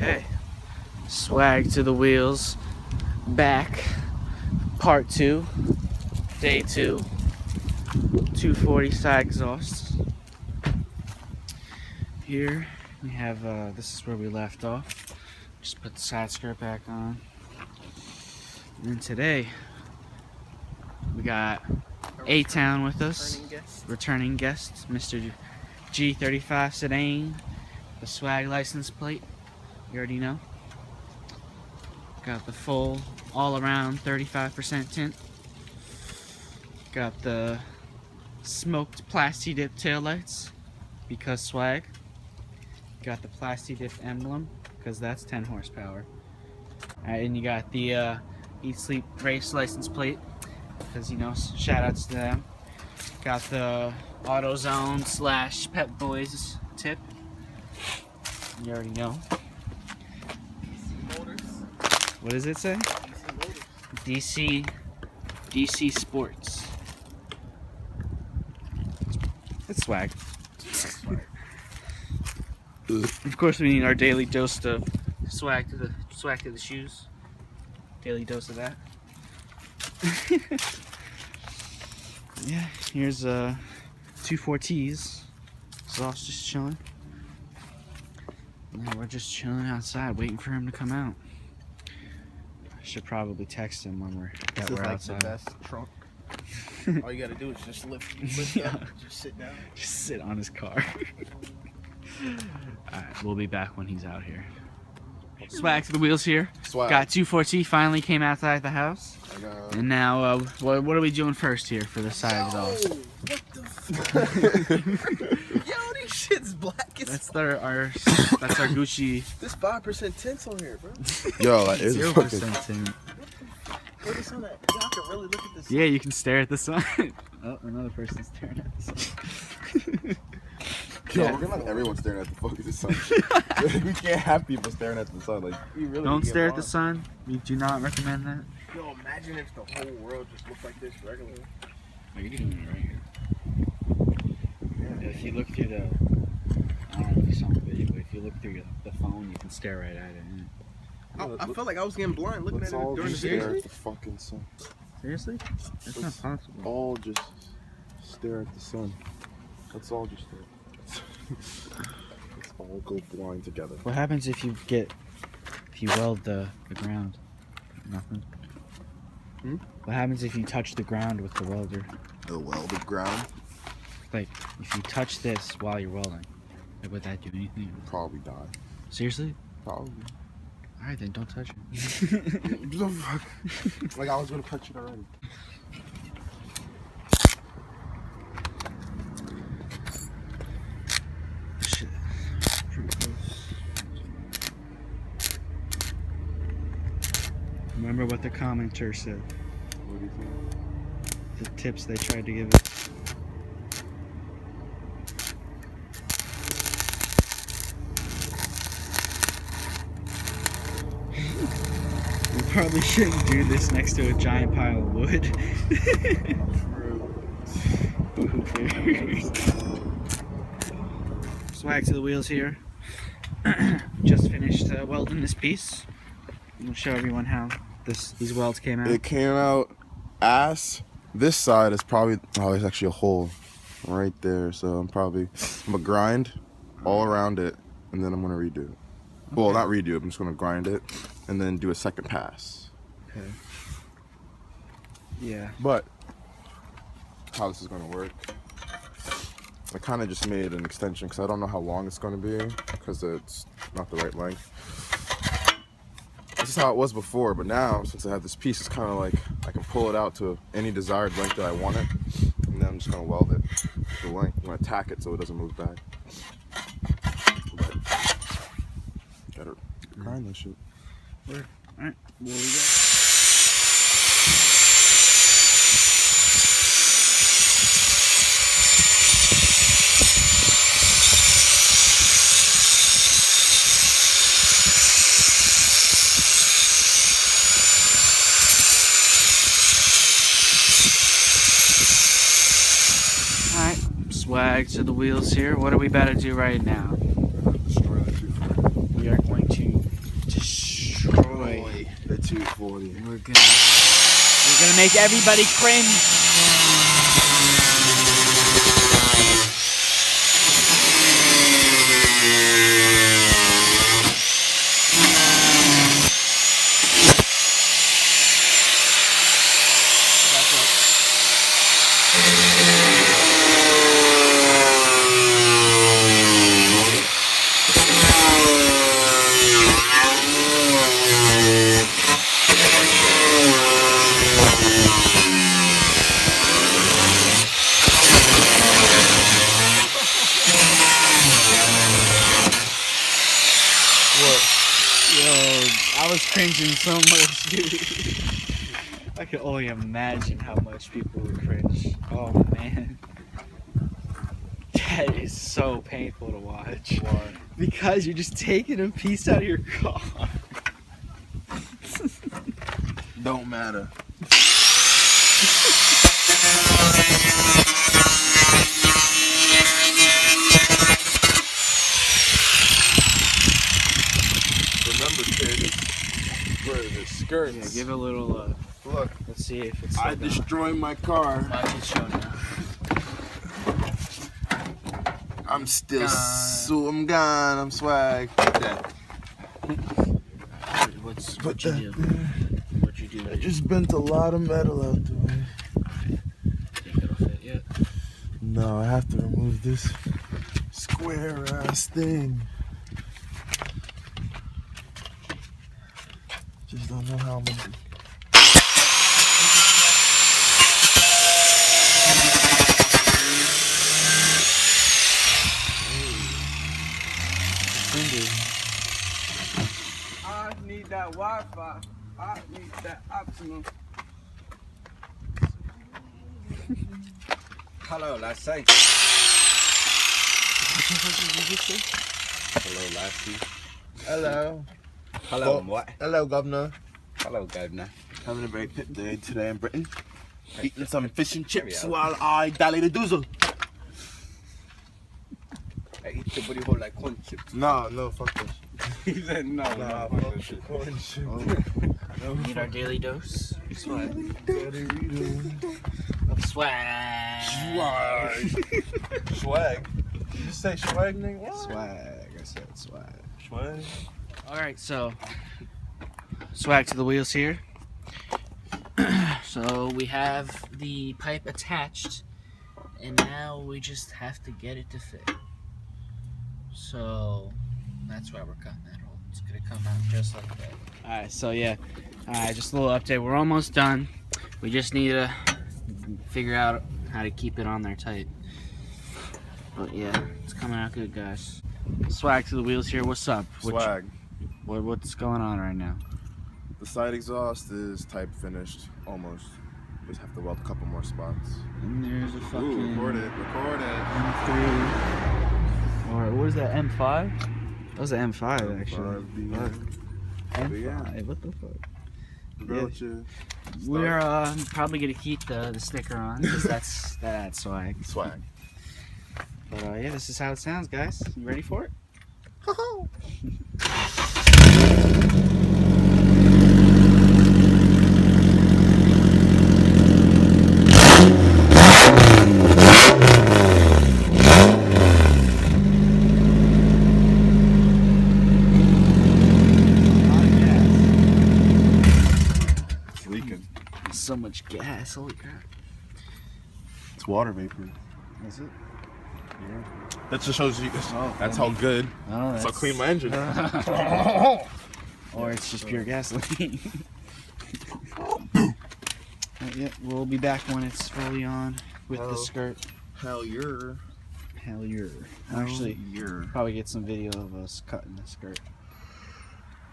Okay, swag to the wheels, back, part 2, day 2, 240 side exhausts. Here we have, this is where we left off. Just put the side skirt back on. And then today, we got A-Town with us, returning guest, Mr. G35 Sedan, the swag license plate, you already know. Got the full, all-around 35% tint. Got the smoked Plasti Dip taillights, because swag. Got the Plasti Dip emblem, because that's 10 horsepower. Alright, and you got the Eat Sleep Race license plate, because, you know, shout-outs to them. Got the AutoZone / Pep Boys tip. You already know. What does it say? DC Sports. It's swag. Of course, we need our daily dose of swag to the shoes. Daily dose of that. Yeah, here's 2.4Ts. Exhaust just chilling. And we're just chilling outside, waiting for him to come out. I should probably text him when we're outside. This is like the best trunk. All you gotta do is just lift up, just sit down. Just sit on his car. Alright, we'll be back when he's out here. Swag to the wheels here. Swag. Got 2.4T finally came outside the house. And now, what are we doing first here for the side exhaust? What the fuck? Yo, these shit's black as That's our Gucci. This 5% tints on here, bro. Yo, that is 0% tint. Focus on that. Y'all can really look at this. Yeah, you can stare at the sun. Oh, another person's staring at the sun. Yo, we're gonna let everyone staring at the fucking sun. We can't have people staring at the sun. Like, we really Don't stare at the sun. We do not recommend that. Yo, imagine if the whole world just looked like this regularly. Oh, you're doing it right here. Yeah, if you look through the, I don't know if you saw the video, but if you look through the phone, you can stare right at it. I felt like I was getting blind looking at it during the stare video. at the fucking sun. Seriously? That's not possible. All just stare at the sun. Let's all just stare. Let's all go blind together. What happens if you weld the ground? Nothing. What happens if you touch the ground with the welder? The welded ground? Like, if you touch this while you're welding, like, would that do anything? Probably die. Seriously? Probably. Alright, then don't touch it. Like, I was gonna touch it already. Shit. Pretty close. Remember what the commenter said. What do you think? The tips they tried to give us. We probably shouldn't do this next to a giant pile of wood. Who cares? Swag to the wheels here. Just finished welding this piece. We'll show everyone how these welds came out. It came out ass. This side is probably, oh, there's actually a hole right there. So I'm gonna grind all around it, and then I'm gonna redo it. Well, not redo it, I'm just gonna grind it and then do a second pass. Okay. Yeah. But how this is gonna work, I kind of just made an extension because I don't know how long it's gonna be because it's not the right length. This is how it was before, but now since I have this piece, it's kind of like I can pull it out to any desired length that I want it, and then I'm just gonna weld it to the length. I'm gonna tack it so it doesn't move back. But gotta grind that shit. Alright, where we go? Swag to the wheels here. What are we about to do right now? We are going to 240. We're gonna make everybody cringe. I was cringing so much, dude. I can only imagine how much people would cringe. Oh man. That is so painful to watch. Why? Because you're just taking a piece out of your car. Don't matter. Remember, kid, where the skirts. Yeah, give it a little Look, let's see if it's I destroy my car. Watch it show now. I'm still Gone. I'm gone. I'm swag. That. What'd you do? What'd you do? I just bent a lot of metal out the way. Can't get off it yet. No, I have to remove this square ass thing. Just don't know how I'm gonna do. I need that Wi-Fi. I need that optimum. Hello, Lassie. Hello, lassie. Hello. Hello, what? Hello, governor. Hello, Governor. Having a very pit day today in Britain. Eating some fish and chips while I dally the doozle. I eat the booty hole like corn chips. No, fuck this. He said no, Nah, fuck this. Corn chips. Need our daily dose. Swag. Swag. Of swag. Swag. Did you say swag, nigga? What? Swag. I said swag. Swag. Alright, so swag to the wheels here. So we have the pipe attached, and now we just have to get it to fit. So that's why we're cutting that hole. It's gonna come out just like that. Alright, so yeah. Alright, just a little update. We're almost done. We just need to figure out how to keep it on there tight. But yeah, it's coming out good, guys. Swag to the wheels here. What's up? Swag. What's going on right now? The side exhaust is type finished, almost. Just have to weld a couple more spots. And there's a fucking Ooh, record it. M3. Or what is that, M5? That was an M5 actually. M5, what the fuck? We are probably gonna keep the sticker on because that adds swag. Swag. But yeah, this is how it sounds, guys. You ready for it? It's leaking. So much gas, holy crap. It's water vapor. Is it? Yeah. That just shows you. Oh, That's how good. Oh, That's how clean my engine. Or it's just pure gasoline. Yeah, we'll be back when it's fully on with the skirt. Hell, you're. Hell yeah. Actually, probably get some video of us cutting the skirt.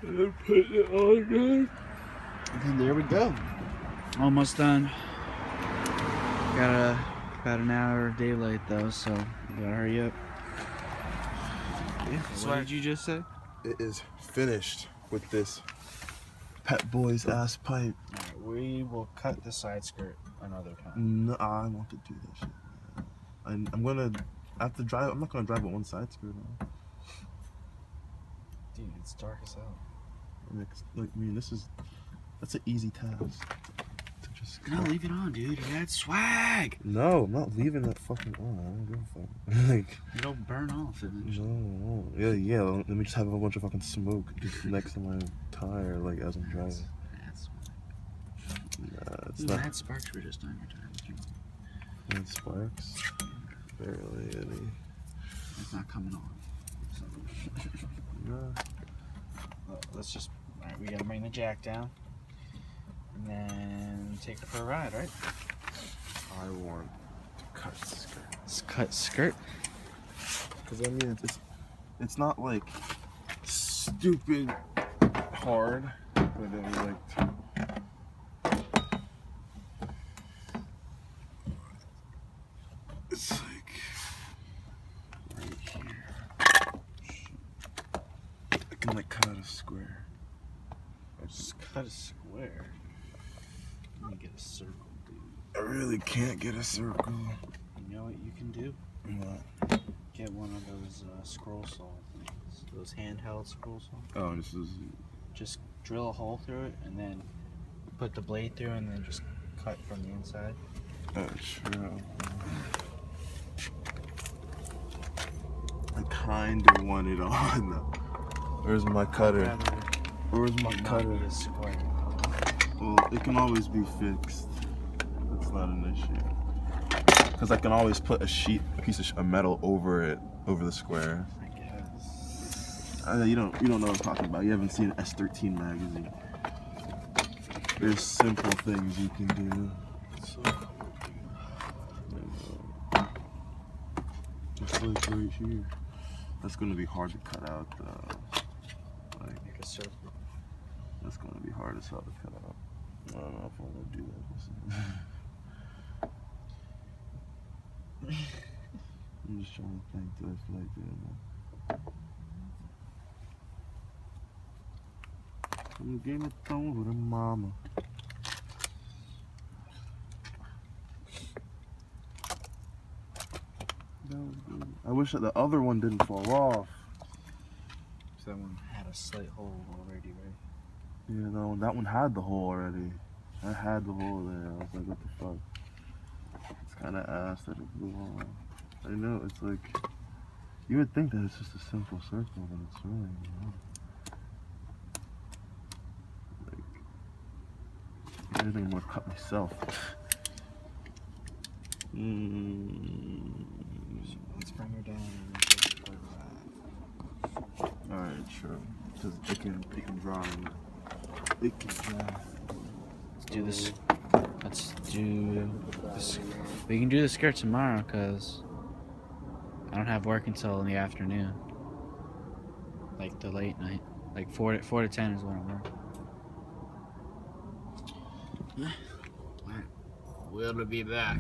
And then put it on there. And there we go. Almost done. Got about an hour of daylight though, so we gotta hurry up. Yeah, so what did you just say? It is finished with this Pet Boys ass pipe. Alright, we will cut the side skirt another time. No, I want to do that shit. I'm gonna have to drive. I'm not gonna drive with one side skirt on. Dude, it's dark as hell. Like, I mean, this is That's an easy task. To just No, leave it on, dude. You got swag. No, I'm not leaving that fucking on. I don't give a fuck. Like, It'll burn off eventually. no. Yeah. Let me just have a bunch of fucking smoke just next to my tire, like as I'm driving. That's Nah, it's Ooh, not. that sparks were just on your tire. It sparks. Barely any. It's not coming on. So, No. let's just. Alright, we gotta bring the jack down. And then take it for a ride, right? I want to cut skirt. Let's cut skirt. Because I mean, it's not like stupid hard, but then like. It's like right here. I can like cut out a square. Just cut a square. Let me get a circle, dude. I really can't get a circle. You know what you can do? What? Get one of those scroll saw things. Those handheld scroll saw. Oh, this is. Just drill a hole through it and then put the blade through and then just cut from the inside. Oh, true. I kind of want it on though. Where's my cutter? Where's my cutter? A square. Well, it can always be fixed. That's not an issue. Because I can always put a piece of metal over it, over the square. I guess. You don't know what I'm talking about. You haven't seen an S13 magazine. There's simple things you can do. Just like right here. That's gonna be hard to cut out. Make a circle. That's gonna be hard as hell to cut out. I don't know if I want to do that. I'm just trying to think. Do I feel like doing that? I'm getting it on with a mama. That was good. I wish that the other one didn't fall off. So that one had a slight hole already, right? Yeah, no, that one had the hole already. I had the hole there. I was like, what the fuck? It's kind of ass that it blew off. I know, it's like, you would think that it's just a simple circle, but it's really not. Like, I think I'm gonna cut myself. Let's bring her down and then take it for a ride. Alright, sure. Because it can dry. It can dry. Let's do this. Let's do this. We can do the skirt tomorrow because I don't have work until in the afternoon. Like the late night. Like 4 to 10 is when I work. We'll be back.